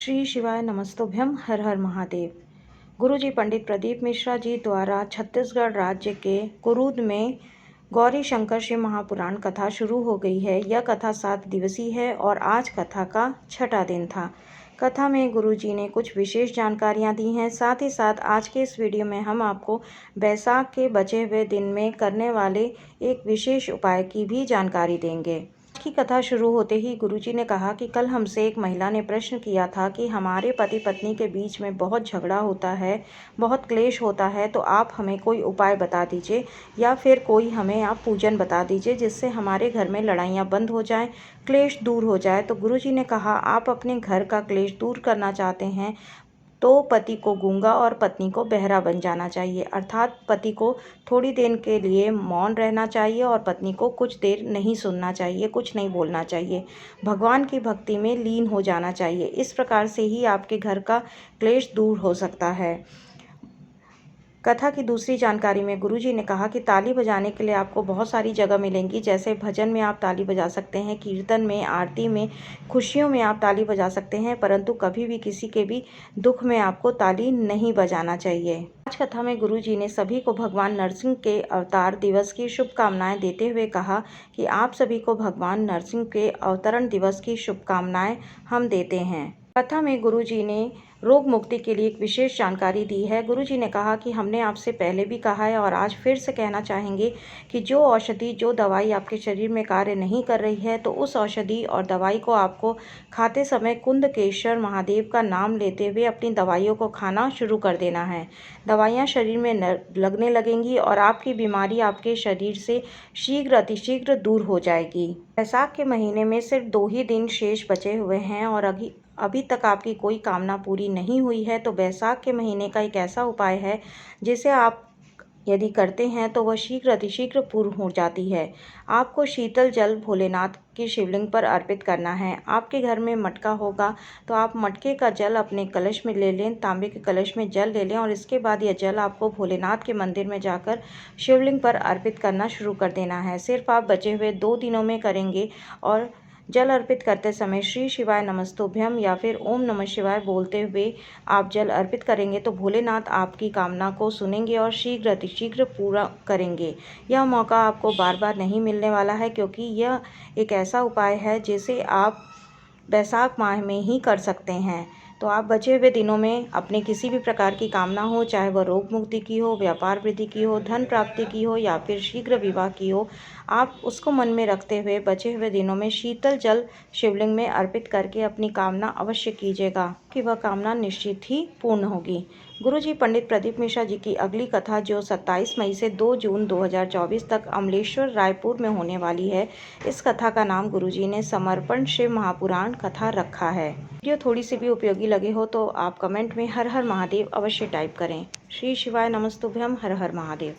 श्री शिवाय नमस्तुभ्यम। हर हर महादेव। गुरुजी पंडित प्रदीप मिश्रा जी द्वारा छत्तीसगढ़ राज्य के कुरूद में गौरी शंकर शिव महापुराण कथा शुरू हो गई है। यह कथा 7 दिवसीय है और आज कथा का छठा दिन था। कथा में गुरुजी ने कुछ विशेष जानकारियां दी हैं। साथ ही साथ आज के इस वीडियो में हम आपको बैसाख के बचे हुए दिन में करने वाले एक विशेष उपाय की भी जानकारी देंगे। की कथा शुरू होते ही गुरुजी ने कहा कि कल हमसे एक महिला ने प्रश्न किया था कि हमारे पति पत्नी के बीच में बहुत झगड़ा होता है, बहुत क्लेश होता है, तो आप हमें कोई उपाय बता दीजिए या फिर कोई हमें आप पूजन बता दीजिए जिससे हमारे घर में लड़ाइयाँ बंद हो जाएं, क्लेश दूर हो जाए। तो गुरुजी ने कहा आप अपने घर का क्लेश दूर करना चाहते हैं तो पति को गूंगा और पत्नी को बहरा बन जाना चाहिए, अर्थात पति को थोड़ी देर के लिए मौन रहना चाहिए और पत्नी को कुछ देर नहीं सुनना चाहिए, कुछ नहीं बोलना चाहिए, भगवान की भक्ति में लीन हो जाना चाहिए। इस प्रकार से ही आपके घर का क्लेश दूर हो सकता है। कथा की दूसरी जानकारी में गुरुजी ने कहा कि ताली बजाने के लिए आपको बहुत सारी जगह मिलेंगी, जैसे भजन में आप ताली बजा सकते हैं, कीर्तन में, आरती में, खुशियों में आप ताली बजा सकते हैं, परंतु कभी भी किसी के भी दुख में आपको ताली नहीं बजाना चाहिए। आज कथा में गुरुजी ने सभी को भगवान नरसिंह के अवतार दिवस की शुभकामनाएं देते हुए कहा कि आप सभी को भगवान नरसिंह के अवतरण दिवस की शुभकामनाएं हम देते हैं। कथा में गुरुजी ने रोग मुक्ति के लिए एक विशेष जानकारी दी है। गुरुजी ने कहा कि हमने आपसे पहले भी कहा है और आज फिर से कहना चाहेंगे कि जो औषधि, जो दवाई आपके शरीर में कार्य नहीं कर रही है, तो उस औषधि और दवाई को आपको खाते समय कुंदकेश्वर महादेव का नाम लेते हुए अपनी दवाइयों को खाना शुरू कर देना है। दवाइयाँ शरीर में लगने लगेंगी और आपकी बीमारी आपके शरीर से शीघ्र अतिशीघ्र दूर हो जाएगी। बैसाख के महीने में सिर्फ 2 ही दिन शेष बचे हुए हैं और अभी तक आपकी कोई कामना पूरी नहीं हुई है, तो बैसाख के महीने का एक ऐसा उपाय है जिसे आप यदि करते हैं तो वह शीघ्र अतिशीघ्र पूर्ण हो जाती है। आपको शीतल जल भोलेनाथ की शिवलिंग पर अर्पित करना है। आपके घर में मटका होगा तो आप मटके का जल अपने कलश में ले लें, तांबे के कलश में जल ले लें और इसके बाद यह जल आपको भोलेनाथ के मंदिर में जाकर शिवलिंग पर अर्पित करना शुरू कर देना है। सिर्फ आप बचे हुए 2 दिनों में करेंगे और जल अर्पित करते समय श्री शिवाय नमस्तुभ्यम या फिर ओम नमः शिवाय बोलते हुए आप जल अर्पित करेंगे तो भोलेनाथ आपकी कामना को सुनेंगे और शीघ्र अतिशीघ्र पूरा करेंगे। यह मौका आपको बार बार नहीं मिलने वाला है, क्योंकि यह एक ऐसा उपाय है जिसे आप बैसाख माह में ही कर सकते हैं। तो आप बचे हुए दिनों में अपने किसी भी प्रकार की कामना हो, चाहे वह रोग मुक्ति की हो, व्यापार वृद्धि की हो, धन प्राप्ति की हो या फिर शीघ्र विवाह की हो, आप उसको मन में रखते हुए बचे हुए दिनों में शीतल जल शिवलिंग में अर्पित करके अपनी कामना अवश्य कीजिएगा कि वह कामना निश्चित ही पूर्ण होगी। गुरुजी पंडित प्रदीप मिश्रा जी की अगली कथा जो 27 मई से 2 जून 2024 तक अमलेश्वर रायपुर में होने वाली है, इस कथा का नाम गुरुजी ने समर्पण शिव महापुराण कथा रखा है। वीडियो थोड़ी सी भी उपयोगी लगे हो तो आप कमेंट में हर हर महादेव अवश्य टाइप करें। श्री शिवाय नमस्तुभ्यम। हर हर महादेव।